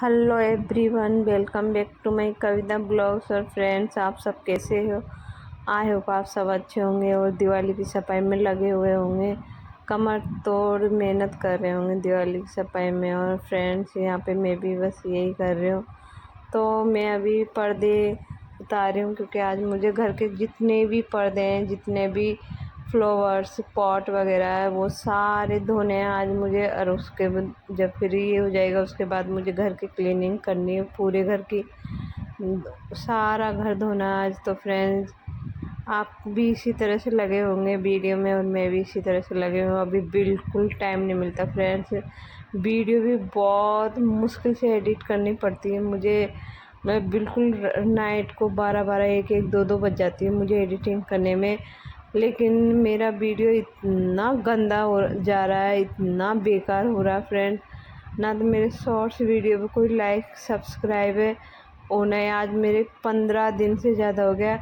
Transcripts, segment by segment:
Hello everyone, welcome back to my Kavita blogs. और friends, आप सब कैसे हो? आई होप आप सब अच्छे होंगे और दिवाली की सफाई में लगे हुए होंगे। कमर तोड़ मेहनत कर रहे होंगे दिवाली की सफाई में। और फ्रेंड्स, यहाँ पे मैं भी बस यही कर रही हूँ। तो मैं अभी पर्दे उतार रही हूँ, क्योंकि आज मुझे घर के जितने भी पर्दे हैं, जितने भी फ्लावर्स पॉट वगैरह है, वो सारे धोने हैं आज मुझे। और उसके बाद जब फिर ये हो जाएगा, उसके बाद मुझे घर की क्लीनिंग करनी है, पूरे घर की, सारा घर धोना आज। तो फ्रेंड्स, आप भी इसी तरह से लगे होंगे वीडियो में, और मैं भी इसी तरह से लगे हूँ। अभी बिल्कुल टाइम नहीं मिलता फ्रेंड्स। वीडियो भी बहुत मुश्किल से एडिट करनी पड़ती है मुझे। मैं बिल्कुल नाइट को 12-12, 1-1, 2-2 बज जाती है मुझे एडिटिंग करने में। लेकिन मेरा वीडियो इतना गंदा हो जा रहा है, इतना बेकार हो रहा है फ्रेंड। ना तो मेरे शॉर्ट्स वीडियो पे कोई लाइक सब्सक्राइब है और नहीं। आज मेरे 15 दिन से ज़्यादा हो गया,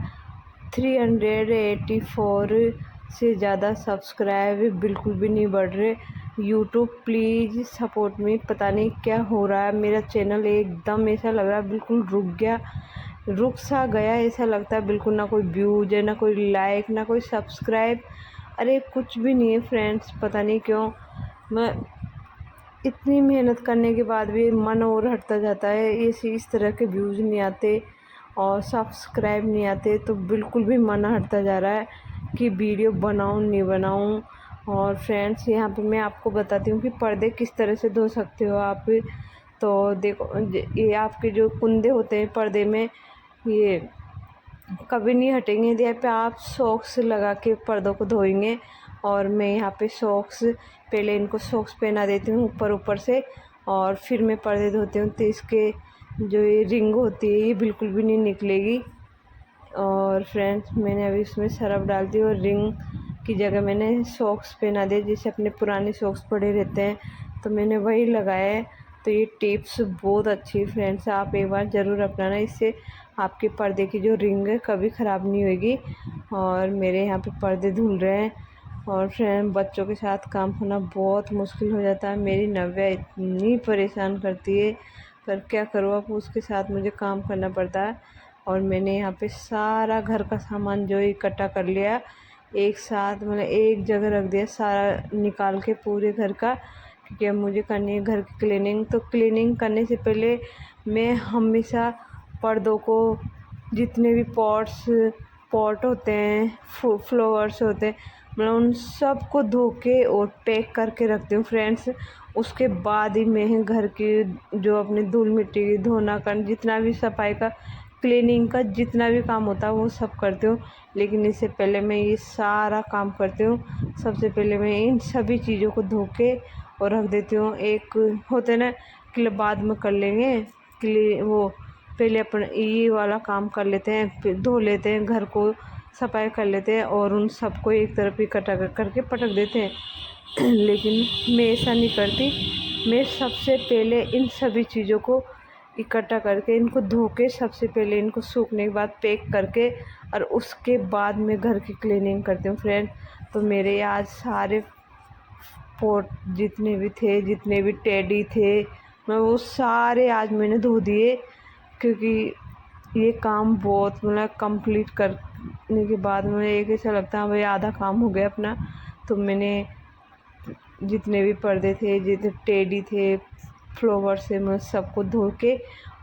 384 से ज़्यादा सब्सक्राइब बिल्कुल भी नहीं बढ़ रहे। YouTube please support me. पता नहीं क्या हो रहा है, मेरा चैनल एकदम ऐसा लग रहा है बिल्कुल रुक सा गया, ऐसा लगता है बिल्कुल। ना कोई व्यूज है, ना कोई लाइक, ना कोई सब्सक्राइब, अरे कुछ भी नहीं है फ्रेंड्स। पता नहीं क्यों, मैं इतनी मेहनत करने के बाद भी मन और हटता जाता है। इस तरह के व्यूज़ नहीं आते और सब्सक्राइब नहीं आते, तो बिल्कुल भी मन हटता जा रहा है कि वीडियो बनाऊं नहीं बनाऊं। और फ्रेंड्स, यहाँ पे मैं आपको बताती हूँ कि पर्दे किस तरह से धो सकते हो आप। तो देखो, ये आपके जो कुंदे होते हैं पर्दे में, ये कभी नहीं हटेंगे यदि पे आप सॉक्स लगा के पर्दों को धोएंगे। और मैं यहाँ पे सॉक्स, पहले इनको सॉक्स पहना देती हूँ ऊपर से, और फिर मैं पर्दे धोती हूँ। तो इसके जो ये रिंग होती है, ये बिल्कुल भी नहीं निकलेगी। और फ्रेंड्स, मैंने अभी इसमें सरफ डाल दी और रिंग की जगह मैंने सॉक्स पहना दिए। जैसे अपने पुराने सॉक्स पड़े रहते हैं, तो मैंने वही लगाया है। तो ये टिप्स बहुत अच्छी है फ्रेंड्स, आप एक बार ज़रूर अपनाना। इससे आपके पर्दे की जो रिंग है कभी ख़राब नहीं होगी। और मेरे यहाँ पे पर्दे धुल रहे हैं। और फ्रेंड, बच्चों के साथ काम करना बहुत मुश्किल हो जाता है। मेरी नव्या इतनी परेशान करती है, पर क्या करूँ, अब उसके साथ मुझे काम करना पड़ता है। और मैंने यहाँ पे सारा घर का सामान जो इकट्ठा कर लिया, एक साथ मतलब एक जगह रख दिया, सारा निकाल के पूरे घर का। क्योंकि अब मुझे करनी है घर की क्लीनिंग। तो क्लीनिंग करने से पहले मैं हमेशा पर्दों को, जितने भी पॉट होते हैं, फ्लावर्स होते हैं, मतलब उन सब को धो के और पैक करके रखती हूँ फ्रेंड्स। उसके बाद ही मैं घर की जो अपनी धूल मिट्टी की धोना कर, जितना भी सफाई का, क्लीनिंग का जितना भी काम होता है वो सब करती हूँ। लेकिन इससे पहले मैं ये सारा काम करती हूँ। सबसे पहले मैं इन सभी चीज़ों को धो के और रख देती हूँ। एक होते ना कि बाद में कर लेंगे, वो पहले अपन ये वाला काम कर लेते हैं, फिर धो लेते हैं, घर को सफाई कर लेते हैं और उन सबको एक तरफ इकट्ठा करके पटक देते हैं। लेकिन मैं ऐसा नहीं करती। मैं सबसे पहले इन सभी चीज़ों को इकट्ठा करके, इनको धो के, सबसे पहले इनको सूखने के बाद पैक करके, और उसके बाद मैं घर की क्लीनिंग करती हूँ फ्रेंड। तो मेरे आज सारे पॉट जितने भी थे, जितने भी टेडी थे, मैं वो सारे आज मैंने धो दिए। क्योंकि ये काम बहुत मतलब कंप्लीट करने के बाद में एक ऐसा लगता है भाई आधा काम हो गया अपना। तो मैंने जितने भी पर्दे थे, जितने टेडी थे, फ्लावर से, मैं सबको धो के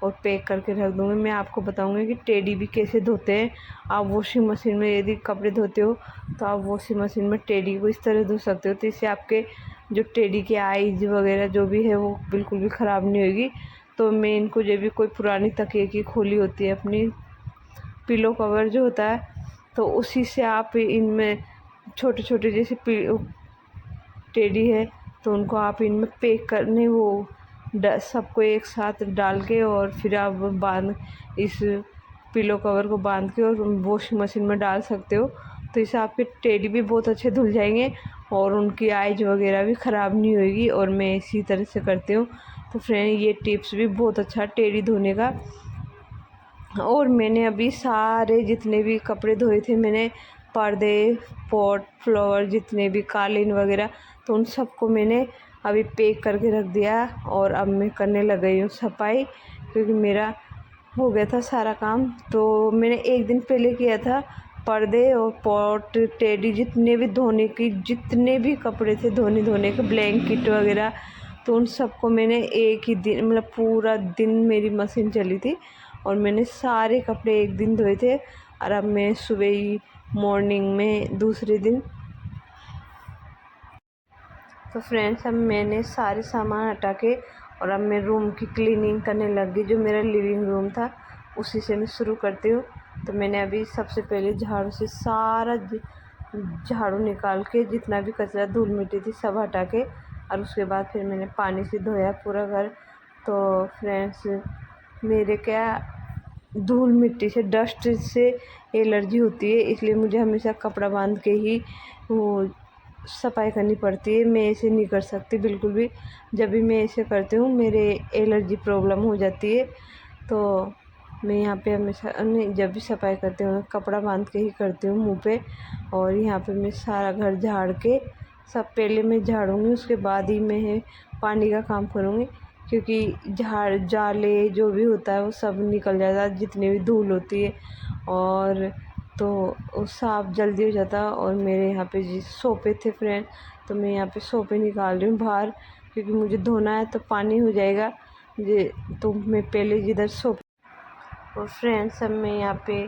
और पैक करके रख दूँगी। मैं आपको बताऊँगी कि टेडी भी कैसे धोते हैं। आप वॉशिंग मशीन में यदि कपड़े धोते हो, तो आप वॉशिंग मशीन में टेडी को इस तरह धो सकते हो। तो इससे आपके जो टेडी के आइज वगैरह जो भी है वो बिल्कुल भी ख़राब नहीं होगी। तो मैं इनको, जब भी कोई पुरानी तकिए की खोली होती है, अपनी पिलो कवर जो होता है, तो उसी से आप इनमें छोटे छोटे जैसे टेडी है, तो उनको आप इनमें पैक करने, वो सबको एक साथ डाल के, और फिर आप बांध, इस पिलो कवर को बांध के और वॉशिंग मशीन में डाल सकते हो। तो इससे आपके टेडी भी बहुत अच्छे धुल जाएंगे और उनकी आइज वगैरह भी ख़राब नहीं होगी। और मैं इसी तरह से करती हूँ। तो फ्रेंड, ये टिप्स भी बहुत अच्छा टेडी धोने का। और मैंने अभी सारे जितने भी कपड़े धोए थे, मैंने पर्दे, पॉट, फ्लावर, जितने भी कालीन वगैरह, तो उन सबको मैंने अभी पैक करके रख दिया और अब मैं करने लग गई हूँ सफाई, क्योंकि मेरा हो गया था सारा काम। तो मैंने एक दिन पहले किया था पर्दे और पॉट टेडी जितने भी कपड़े थे धोने के, ब्लैंकेट वगैरह, तो उन सबको मैंने एक ही दिन, मतलब पूरा दिन मेरी मशीन चली थी और मैंने सारे कपड़े एक दिन धोए थे। और अब मैं सुबह ही मॉर्निंग में दूसरे दिन। तो फ्रेंड्स, अब मैंने सारे सामान हटा के और अब मैं रूम की क्लीनिंग करने लग गई। जो मेरा लिविंग रूम था उसी से मैं शुरू करती हूँ। तो मैंने अभी सबसे पहले झाड़ू से सारा झाड़ू निकाल के जितना भी कचरा धूल मिट्टी थी सब हटा के, और उसके बाद फिर मैंने पानी से धोया पूरा घर। तो फ्रेंड्स, मेरे क्या धूल मिट्टी से, डस्ट से एलर्जी होती है, इसलिए मुझे हमेशा कपड़ा बांध के ही वो सफाई करनी पड़ती है। मैं ऐसे नहीं कर सकती बिल्कुल भी। जब भी मैं ऐसे करती हूँ मेरे एलर्जी प्रॉब्लम हो जाती है। तो मैं यहाँ पे हमेशा जब भी सफाई करती हूँ कपड़ा बांध के ही करती हूँ मुँह पे। और यहाँ पे मैं सारा घर झाड़ के, सब पहले मैं झाड़ूंगी, उसके बाद ही मैं पानी का काम करूँगी, क्योंकि झाड़ जाले जो भी होता है वो सब निकल जाता है, जितनी भी धूल होती है, और तो वो साफ़ जल्दी हो जाता। और मेरे यहाँ पे जी सोफे थे फ्रेंड, तो मैं यहाँ पे सोफे निकाल रही हूँ बाहर, क्योंकि मुझे धोना है तो पानी हो जाएगा ये। तो मैं पहले जिधर सोफे, और फ्रेंड्स अब मैं यहाँ पे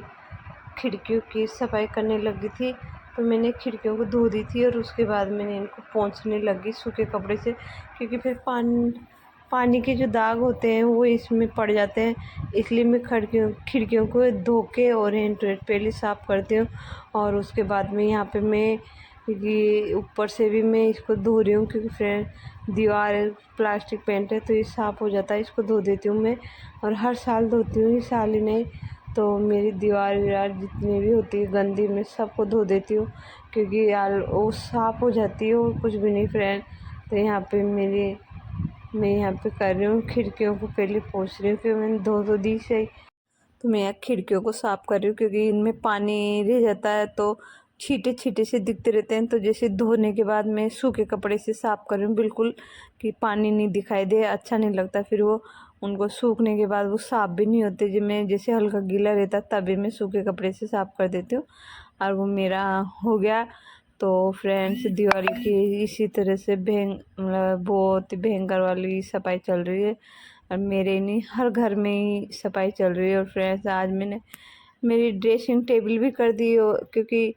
खिड़कियों की सफाई करने लगी थी। तो मैंने खिड़कियों को धो दी थी और उसके बाद मैंने इनको पोंछने लगी सूखे कपड़े से, क्योंकि फिर पानी के जो दाग होते हैं वो इसमें पड़ जाते हैं। इसलिए मैं खिड़कियों को धो के और हैंड टू हैंड पहले साफ़ करती हूँ। और उसके बाद में यहाँ पे मैं ये ऊपर से भी मैं इसको धो रही हूँ, क्योंकि फ्रेंड दीवार प्लास्टिक पेंट है तो ये साफ़ हो जाता है, इसको धो देती हूँ मैं। और हर साल धोती हूँ, इस साल ही नहीं। तो मेरी दीवार वीवार जितनी भी होती है गंदी, मैं सबको धो देती हूँ, क्योंकि यार वो साफ़ हो जाती है और कुछ भी नहीं फ्रेंड। तो यहाँ पे मैं यहाँ पे कर रही हूँ, खिड़कियों को पहले पोंछ रही हूँ, फिर मैंने धो दी सही। तो मैं यहाँ खिड़कियों को साफ़ कर रही हूँ, क्योंकि इनमें पानी रह जाता है तो छींटे छींटे से दिखते रहते हैं। तो जैसे धोने के बाद मैं सूखे कपड़े से साफ़ कर रही हूँ बिल्कुल, कि पानी नहीं दिखाई दे, अच्छा नहीं लगता फिर वो। उनको सूखने के बाद वो साफ़ भी नहीं होते। जब मैं जैसे हल्का गीला रहता तभी मैं सूखे कपड़े से साफ़ कर देती हूँ। और वो मेरा हो गया। तो फ्रेंड्स, दिवाली की इसी तरह से मतलब बहुत भयंकर वाली सफाई चल रही है, और मेरे नहीं हर घर में ही सफाई चल रही है। और फ्रेंड्स, आज मैंने मेरी ड्रेसिंग टेबल भी कर दी, क्योंकि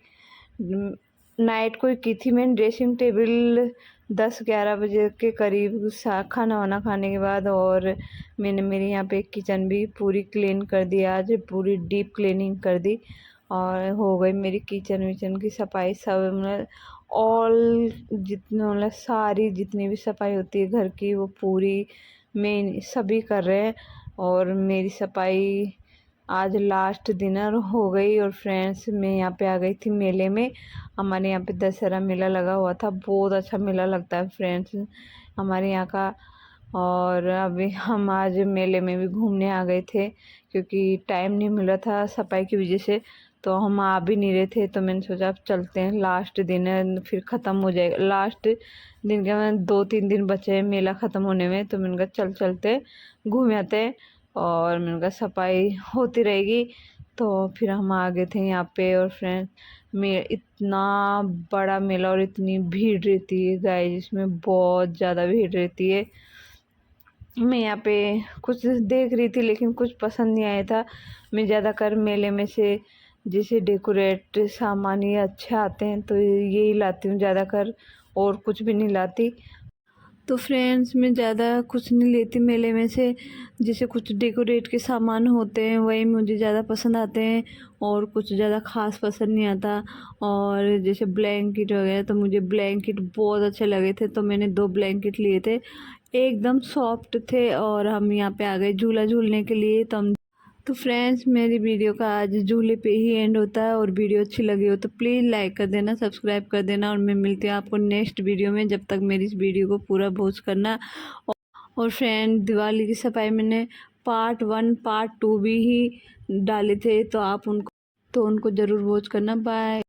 नाइट को ही की थी मैंने ड्रेसिंग टेबल 10-11 बजे के करीब खाना वाना खाने के बाद। और मैंने मेरे यहाँ पे किचन भी पूरी क्लीन कर दी, आज पूरी डीप क्लीनिंग कर दी, और हो गई मेरी किचन विचन की सफाई सब। मतलब ऑल जितना, मतलब सारी जितनी भी सफाई होती है घर की वो पूरी मैं सभी कर रहे हैं। और मेरी सफाई आज लास्ट डिनर हो गई। और फ्रेंड्स, मैं यहाँ पे आ गई थी मेले में। हमारे यहाँ पे दशहरा मेला लगा हुआ था, बहुत अच्छा मेला लगता है फ्रेंड्स हमारे यहाँ का। और अभी हम आज मेले में भी घूमने आ गए थे, क्योंकि टाइम नहीं मिला था सफाई की वजह से, तो हम आ भी नहीं रहे थे। तो मैंने सोचा अब चलते हैं, लास्ट दिन है फिर ख़त्म हो जाएगा। लास्ट दिन के मैं 2-3 दिन बचे हैं मेला ख़त्म होने में, तो मैंने कहा चलते घूम आते हैं। और मैंने कहा सफाई होती रहेगी। तो फिर हम आ गए थे यहाँ पे। और फ्रेंड, इतना बड़ा मेला और इतनी भीड़ रहती है गाइस, जिसमें बहुत ज़्यादा भीड़ रहती है। मैं यहाँ पे कुछ देख रही थी लेकिन कुछ पसंद नहीं आया था। मैं ज़्यादातर मेले में से जैसे डेकोरेट सामान ये अच्छे आते हैं तो यही लाती हूँ ज़्यादातर, और कुछ भी नहीं लाती। तो फ्रेंड्स, मैं ज़्यादा कुछ नहीं लेती मेले में से, जैसे कुछ डेकोरेट के सामान होते हैं वही मुझे ज़्यादा पसंद आते हैं, और कुछ ज़्यादा ख़ास पसंद नहीं आता। और जैसे ब्लैंकेट वगैरह, तो मुझे ब्लैंकेट बहुत अच्छे लगे थे, तो मैंने 2 ब्लैंकेट लिए थे, एकदम सॉफ्ट थे। और हम यहाँ पे आ गए झूला झूलने के लिए। तो फ्रेंड्स, मेरी वीडियो का आज झूले पे ही एंड होता है। और वीडियो अच्छी लगी हो तो प्लीज़ लाइक कर देना, सब्सक्राइब कर देना, और मैं मिलती हूँ आपको नेक्स्ट वीडियो में। जब तक मेरी इस वीडियो को पूरा वॉच करना। और फ्रेंड, दिवाली की सफाई मैंने पार्ट 1 पार्ट 2 भी ही डाले थे, तो आप उनको ज़रूर वॉच करना। बाय।